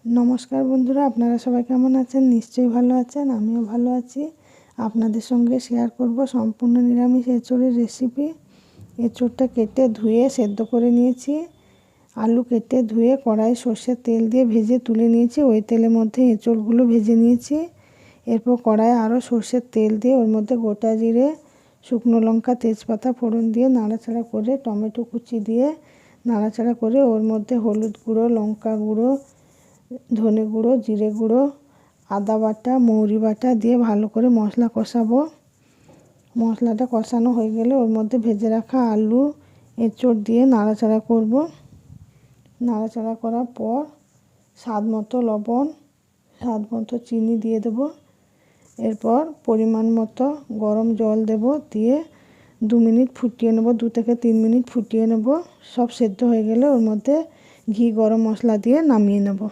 নমস্কার বন্ধুরা, আপনারা সবাই কেমন আছেন? নিশ্চয়ই ভালো আছেন, আমিও ভালো আছি। আপনাদের সঙ্গে শেয়ার করব সম্পূর্ণ নিরামিষ এঁচোড়ের রেসিপি। এঁচোড়টা কেটে ধুয়ে সেদ্ধ করে নিয়েছি। আলু কেটে ধুয়ে কড়াই সর্ষের তেল দিয়ে ভেজে তুলে নিয়েছি। ওই তেলের মধ্যে এঁচোড়গুলো ভেজে নিয়েছি। এরপর কড়াইয়ে আরও সর্ষের তেল দিয়ে ওর মধ্যে গোটা জিরে, শুকনো লঙ্কা, তেজপাতা ফোড়ন দিয়ে নাড়াচাড়া করে টমেটো কুচি দিয়ে নাড়াচাড়া করে ওর মধ্যে হলুদ গুঁড়ো, লঙ্কা গুঁড়ো, ধনে গুঁড়ো, জিরে গুঁড়ো, আদা বাটা, মৌরি বাটা দিয়ে ভালো করে মশলা কষাবো। মশলাটা কষানো হয়ে গেলে ওর মধ্যে ভেজে রাখা আলু, এঁচোড় দিয়ে নাড়াচাড়া করব। নাড়াচাড়া করার পর স্বাদ মতো লবণ, স্বাদ মতো চিনি দিয়ে দেব। এরপর পরিমাণ মতো গরম জল দেব, দিয়ে 2 মিনিট ফুটিয়ে নেব, 2 থেকে 3 মিনিট ফুটিয়ে নেব। সব সেদ্ধ হয়ে গেলে ওর মধ্যে ঘি, গরম মশলা দিয়ে নামিয়ে নেব।